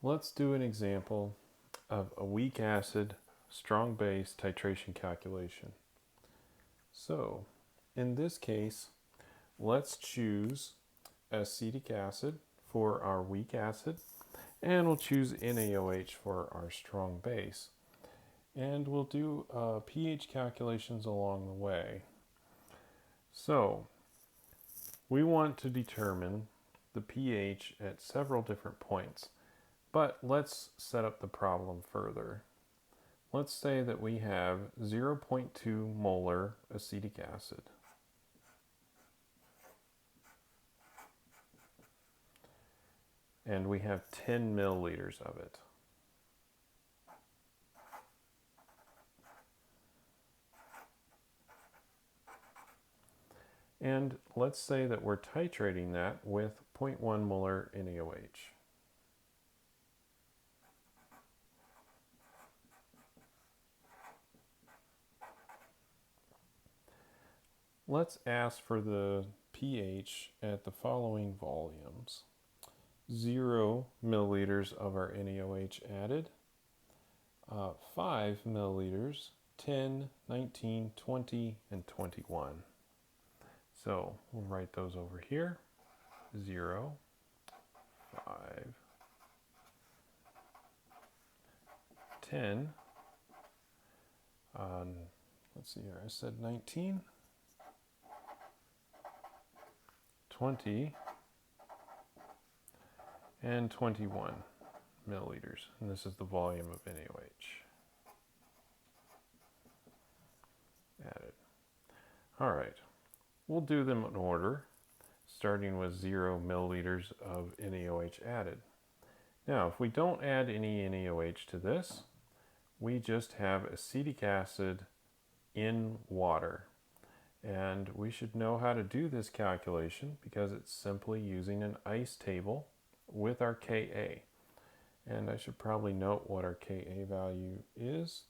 Let's do an example of a weak acid, strong base titration calculation. So, in this case, let's choose acetic acid for our weak acid, and we'll choose NaOH for our strong base. And we'll do pH calculations along the way. So, we want to determine the pH at several different points. But let's set up the problem further. Let's say that we have 0.2 molar acetic acid. And we have 10 milliliters of it. And let's say that we're titrating that with 0.1 molar NaOH. Let's ask for the pH at the following volumes. 0 milliliters of our NaOH added, 5 milliliters, 10, 19, 20, and 21. So we'll write those over here. 0, 5, 10, let's see here, I said 19, 20, and 21 milliliters. And this is the volume of NaOH added. All right, we'll do them in order, starting with 0 milliliters of NaOH added. Now, if we don't add any NaOH to this, we just have acetic acid in water. And we should know how to do this calculation because it's simply using an ice table with our Ka. And I should probably note what our Ka value is.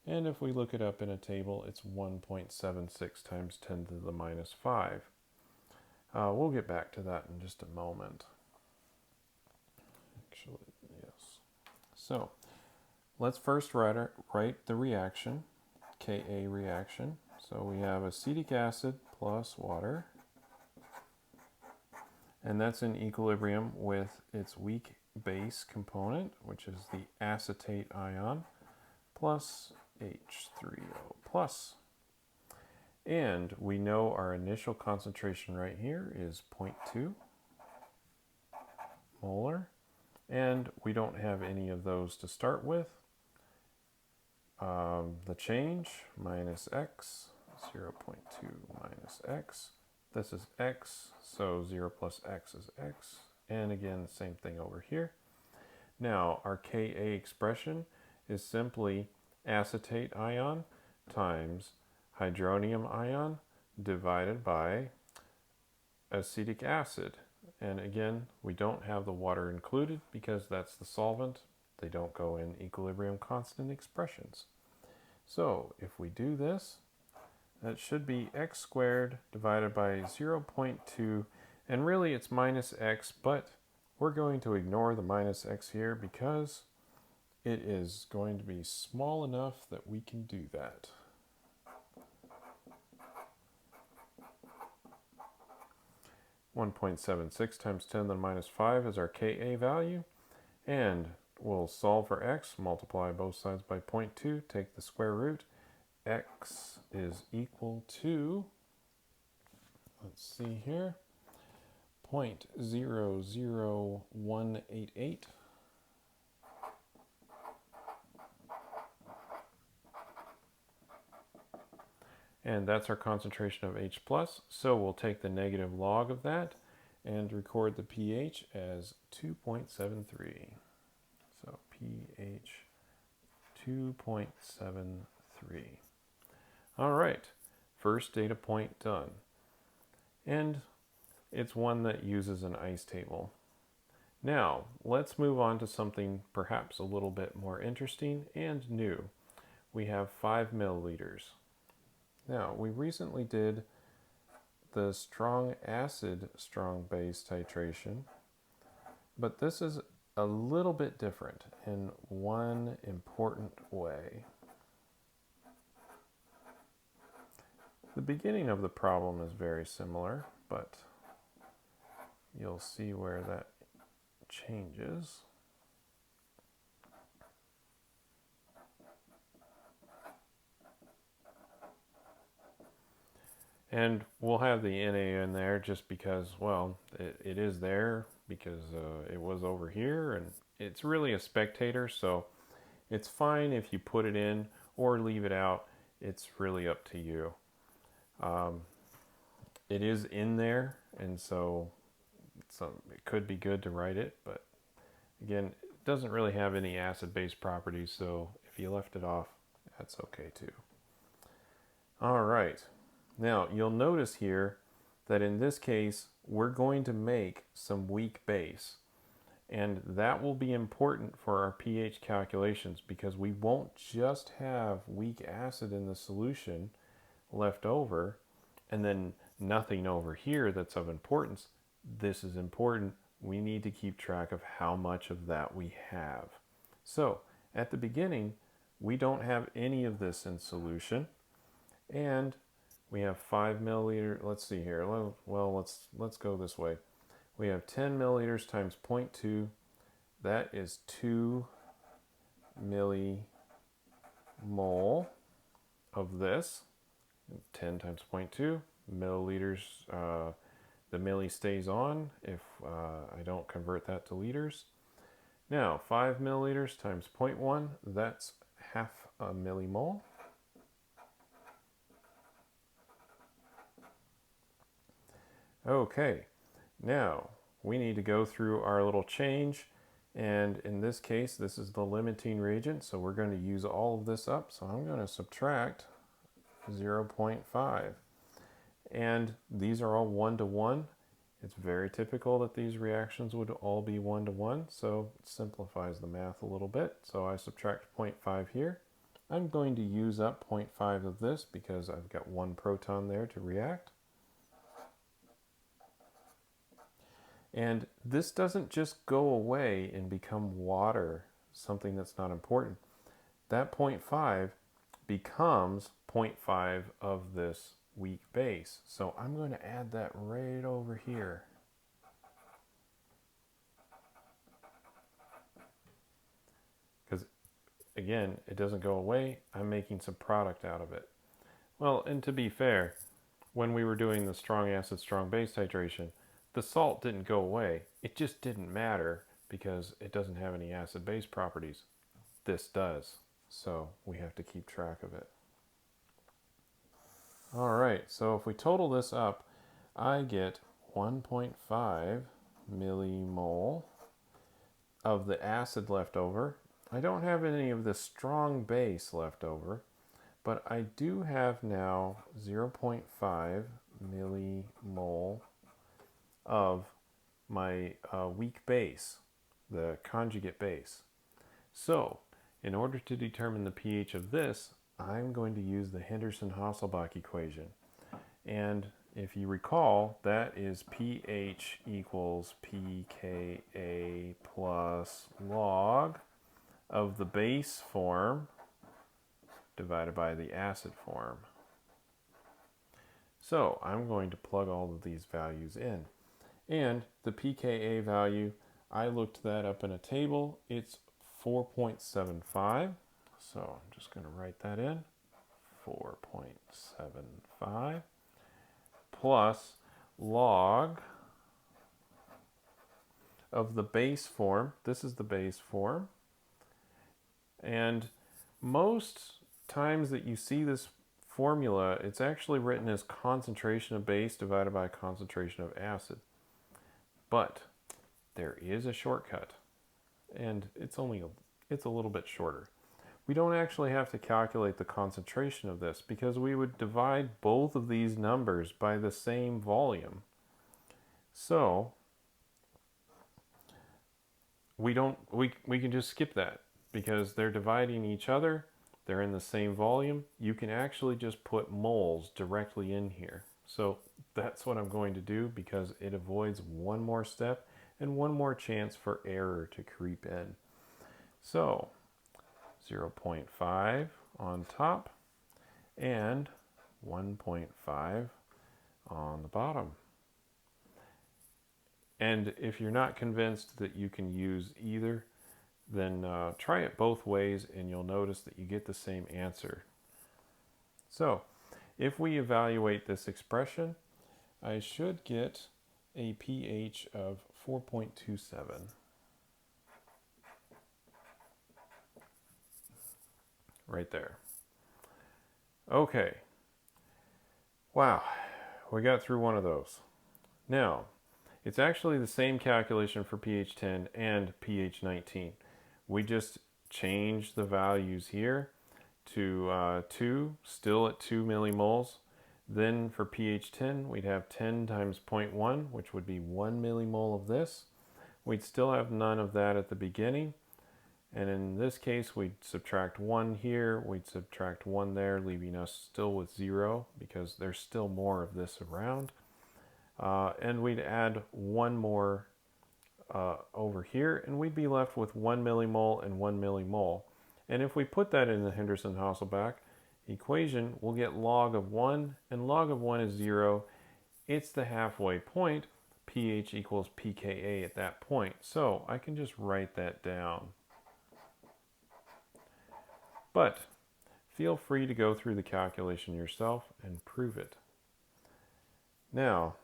And if we look it up in a table, it's 1.76 times 10 to the minus 5. We'll get back to that in just a moment. Actually, yes. So let's first write the reaction, Ka reaction. So we have acetic acid plus water, and that's in equilibrium with its weak base component, which is the acetate ion, plus H3O plus. And we know our initial concentration right here is 0.2 molar, and we don't have any of those to start with. The change, minus x, 0.2 minus x. This is x, so 0 plus x is x. And again, the same thing over here. Now, our Ka expression is simply acetate ion times hydronium ion divided by acetic acid. And again, we don't have the water included because that's the solvent. They don't go in equilibrium constant expressions. So if we do this, that should be x squared divided by 0.2, and really it's minus x, but we're going to ignore the minus x here because it is going to be small enough that we can do that. (1.76 times 10 to the minus 5 is our Ka value, and we'll solve for x, multiply both sides by 0.2, take the square root. X is equal to, let's see here, 0.00188. And that's our concentration of H+, so we'll take the negative log of that and record the pH as 2.73. So pH 2.73. All right, first data point done. And it's one that uses an ice table. Now, let's move on to something perhaps a little bit more interesting and new. We have 5 milliliters. Now, we recently did the strong acid, strong base titration, but this is a little bit different in one important way. The beginning of the problem is very similar, but you'll see where that changes. And we'll have the NA in there just because, well, it is there because it was over here, and it's really a spectator, so it's fine if you put it in or leave it out. It's really up to you. It is in there, and so it could be good to write it, but again, it doesn't really have any acid-base properties, so if you left it off, that's okay too. All right. Now, you'll notice here that in this case, we're going to make some weak base. And that will be important for our pH calculations because we won't just have weak acid in the solution left over and then nothing over here that's of importance. This is important. We need to keep track of how much of that we have. So, at the beginning, we don't have any of this in solution. And we have 5 milliliters. Let's see here. Well, let's go this way. We have 10 milliliters times 0.2. That is 2 millimole of this. 10 times 0.2 milliliters. The milli stays on if I don't convert that to liters. Now, 5 milliliters times 0.1. That's half a millimole. Okay, now we need to go through our little change, and in this case this is the limiting reagent, so we're going to use all of this up, so I'm going to subtract 0.5, and these are all 1 to 1. It's very typical that these reactions would all be 1 to 1, so it simplifies the math a little bit. So I subtract 0.5 here. I'm going to use up 0.5 of this because I've got 1 proton there to react. And this doesn't just go away and become water, something that's not important. That 0.5 becomes 0.5 of this weak base. So I'm going to add that right over here. Because again, it doesn't go away. I'm making some product out of it. Well, and to be fair, when we were doing the strong acid, strong base titration, the salt didn't go away. It just didn't matter because it doesn't have any acid-base properties. This does, so we have to keep track of it. All right, so if we total this up, I get 1.5 millimole of the acid left over. I don't have any of the strong base left over, but I do have now 0.5 millimole of my weak base, the conjugate base. So, in order to determine the pH of this, I'm going to use the Henderson-Hasselbalch equation. And if you recall, that is pH equals pKa plus log of the base form divided by the acid form. So I'm going to plug all of these values in. And the pKa value, I looked that up in a table. It's 4.75. So I'm just going to write that in. 4.75 plus log of the base form. This is the base form. And most times that you see this formula, it's actually written as concentration of base divided by concentration of acid. But there is a shortcut, and it's a little bit shorter. We don't actually have to calculate the concentration of this because we would divide both of these numbers by the same volume. So we can just skip that because they're dividing each other. They're in the same volume. You can actually just put moles directly in here. So that's what I'm going to do because it avoids one more step and one more chance for error to creep in. So 0.5 on top and 1.5 on the bottom. And if you're not convinced that you can use either, then try it both ways and you'll notice that you get the same answer. So if we evaluate this expression, I should get a pH of 4.27. Right there. Okay. Wow, we got through one of those. Now, it's actually the same calculation for pH 10 and pH 19. We just changed the values here to 2, still at 2 millimoles. Then for pH 10, we'd have 10 times 0.1, which would be 1 millimole of this. We'd still have none of that at the beginning. And in this case, we'd subtract 1 here, we'd subtract 1 there, leaving us still with 0 because there's still more of this around. And we'd add 1 more over here, and we'd be left with 1 millimole and 1 millimole. And if we put that in the Henderson-Hasselbalch equation, we'll get log of 1, and log of 1 is 0. It's the halfway point. pH equals pKa at that point. So I can just write that down. But feel free to go through the calculation yourself and prove it. Now,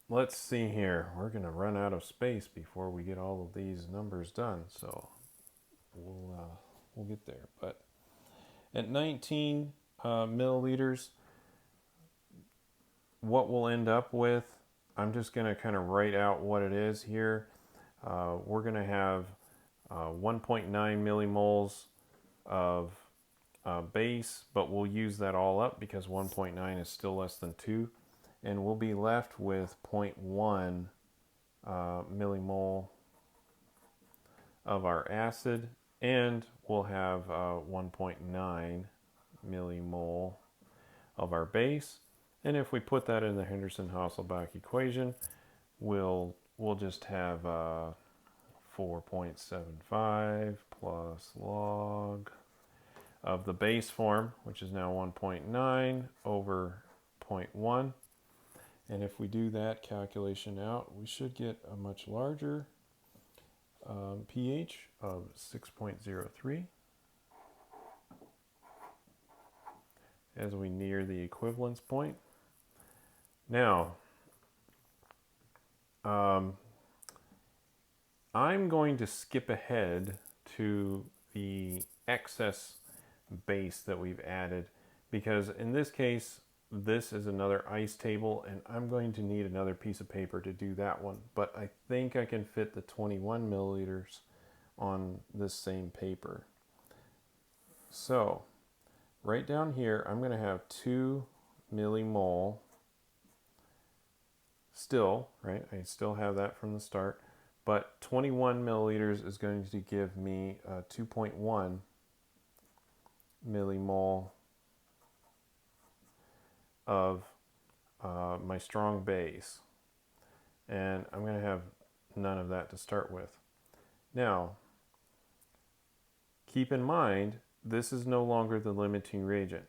let's see here. We're going to run out of space before we get all of these numbers done, so we'll get there. But at 19 milliliters, what we'll end up with, I'm just going to kind of write out what it is here. We're going to have 1.9 millimoles of base, but we'll use that all up because 1.9 is still less than 2. And we'll be left with 0.1 millimole of our acid, and we'll have 1.9 millimole of our base. And if we put that in the Henderson-Hasselbalch equation, we'll just have 4.75 plus log of the base form, which is now 1.9 over 0.1. And if we do that calculation out, we should get a much larger pH of 6.03 as we near the equivalence point. Now, I'm going to skip ahead to the excess base that we've added, because in this case, this is another ice table, and I'm going to need another piece of paper to do that one. But I think I can fit the 21 milliliters on this same paper. So, right down here, I'm going to have 2 millimole still, right? I still have that from the start. But 21 milliliters is going to give me 2.1 millimole of my strong base. And I'm going to have none of that to start with. Now, keep in mind, this is no longer the limiting reagent.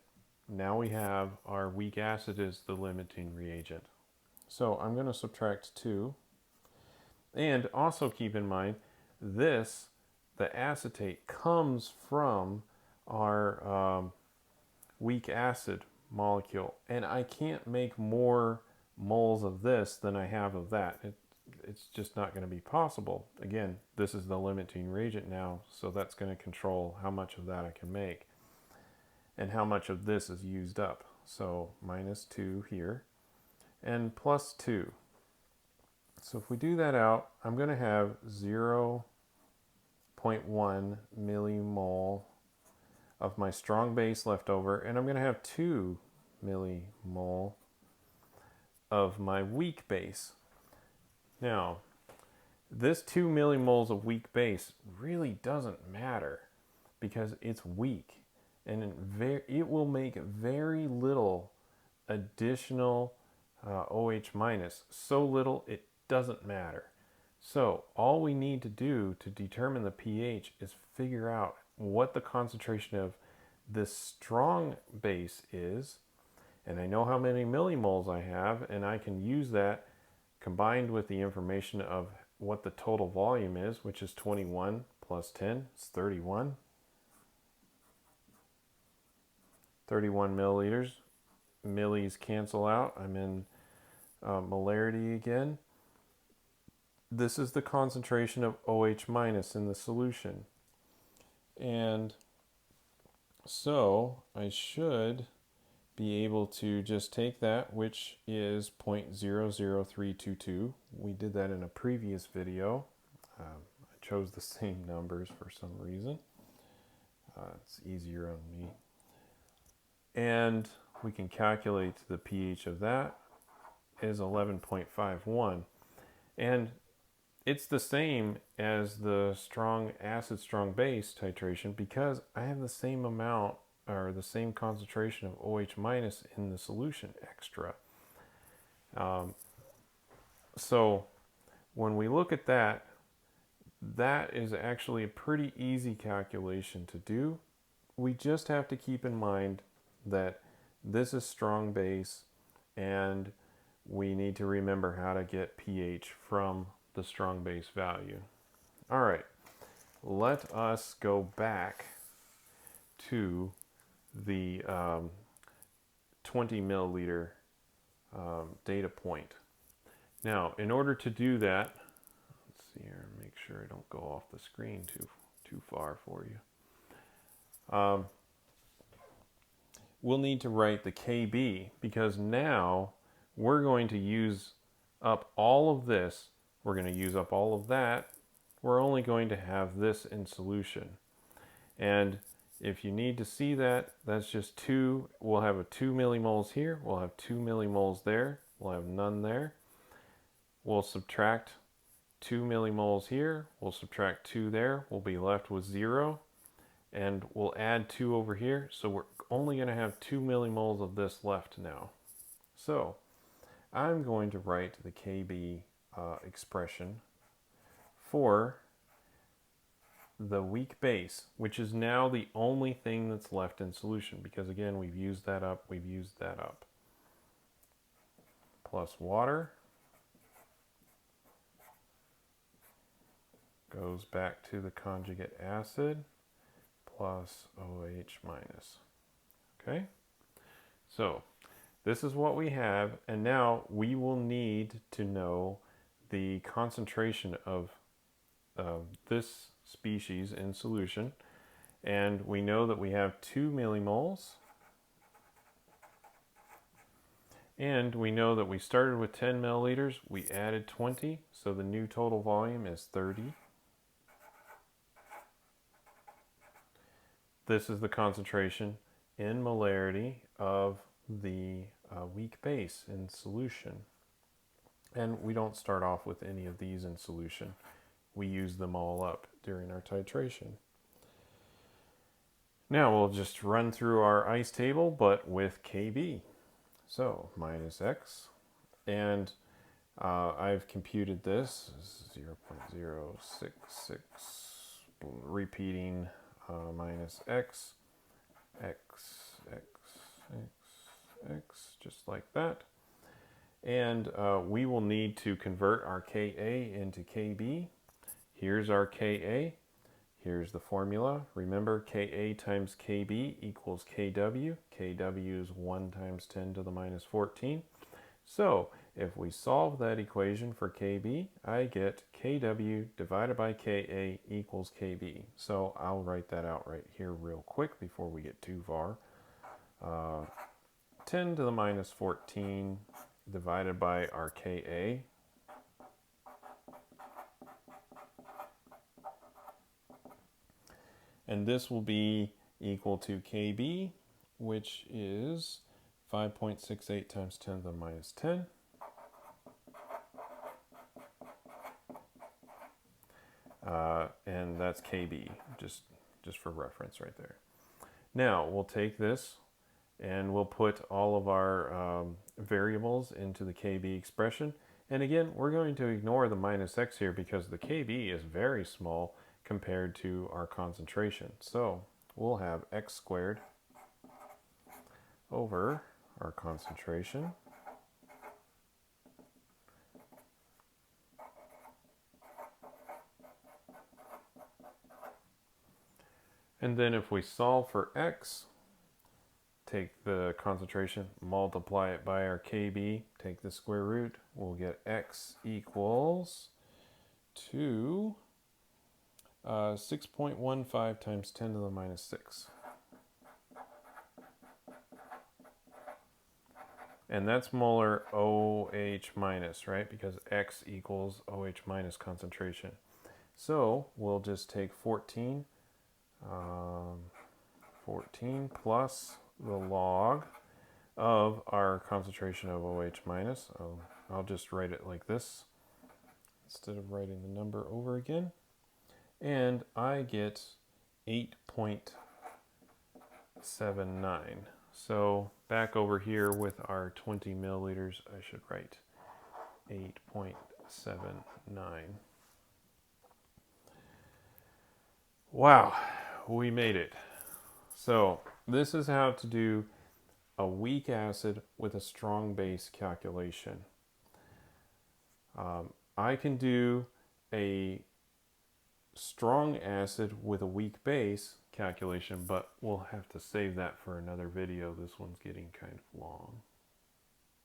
Now we have our weak acid as the limiting reagent. So I'm going to subtract 2. And also keep in mind, this, the acetate, comes from our weak acid molecule. And I can't make more moles of this than I have of that. It's just not going to be possible. Again, this is the limiting reagent now, so that's going to control how much of that I can make and how much of this is used up. So minus 2 here and plus 2. So if we do that out, I'm going to have 0.1 millimole of my strong base left over, and I'm going to have 2 millimole of my weak base. Now, this 2 millimoles of weak base really doesn't matter because it's weak, and it will make very little additional OH minus. So little it doesn't matter. So all we need to do to determine the pH is figure out what the concentration of this strong base is, and I know how many millimoles I have, and I can use that combined with the information of what the total volume is, which is 21 plus 10, it's 31. 31 milliliters. Millis cancel out. I'm in molarity again. This is the concentration of OH minus in the solution. And so I should be able to just take that, which is 0.00322. We did that in a previous video. I chose the same numbers for some reason. It's easier on me. And we can calculate the pH of that is 11.51. And it's the same as the strong acid, strong base titration because I have the same amount or the same concentration of OH minus in the solution extra. So when we look at that, that is actually a pretty easy calculation to do. We just have to keep in mind that this is strong base and we need to remember how to get pH from the strong base value. All right, let us go back to the 20 milliliter data point. Now, in order to do that, let's see here, make sure I don't go off the screen too far for you. We'll need to write the KB because now we're going to use up all of this. We're going to use up all of that. We're only going to have this in solution. And if you need to see that, that's just 2. We'll have a 2 millimoles here. We'll have 2 millimoles there. We'll have none there. We'll subtract 2 millimoles here. We'll subtract 2 there. We'll be left with 0. And we'll add 2 over here. So we're only going to have 2 millimoles of this left now. So I'm going to write the KB expression for the weak base, which is now the only thing that's left in solution because again we've used that up, plus water goes back to the conjugate acid plus OH minus. Okay, so this is what we have, and now we will need to know the concentration of this species in solution, and we know that we have 2 millimoles, and we know that we started with 10 milliliters, we added 20, so the new total volume is 30. This is the concentration in molarity of the weak base in solution. And we don't start off with any of these in solution. We use them all up during our titration. Now we'll just run through our ice table, but with KB. So minus X, and I've computed this, 0.066, repeating minus X, just like that. And we will need to convert our Ka into Kb. Here's our Ka. Here's the formula. Remember, Ka times Kb equals Kw. Kw is 1 times 10 to the minus 14. So if we solve that equation for Kb, I get Kw divided by Ka equals Kb. So I'll write that out right here real quick before we get too far. 10 to the minus 14 divided by our Ka. And this will be equal to Kb, which is 5.68 times 10 to the minus 10. And that's Kb, just for reference right there. Now we'll take this and we'll put all of our variables into the Kb expression. And again, we're going to ignore the minus x here because the Kb is very small compared to our concentration. So we'll have x squared over our concentration. And then if we solve for x, take the concentration, multiply it by our Kb, take the square root, we'll get x equals to 6.15 times 10 to the minus 6. And that's molar OH minus, right? Because x equals OH minus concentration. So we'll just take 14 plus the log of our concentration of OH minus. I'll just write it like this instead of writing the number over again. And I get 8.79. So back over here with our 20 milliliters, I should write 8.79. Wow, we made it. So this is how to do a weak acid with a strong base calculation. I can do a strong acid with a weak base calculation, but we'll have to save that for another video. This one's getting kind of long.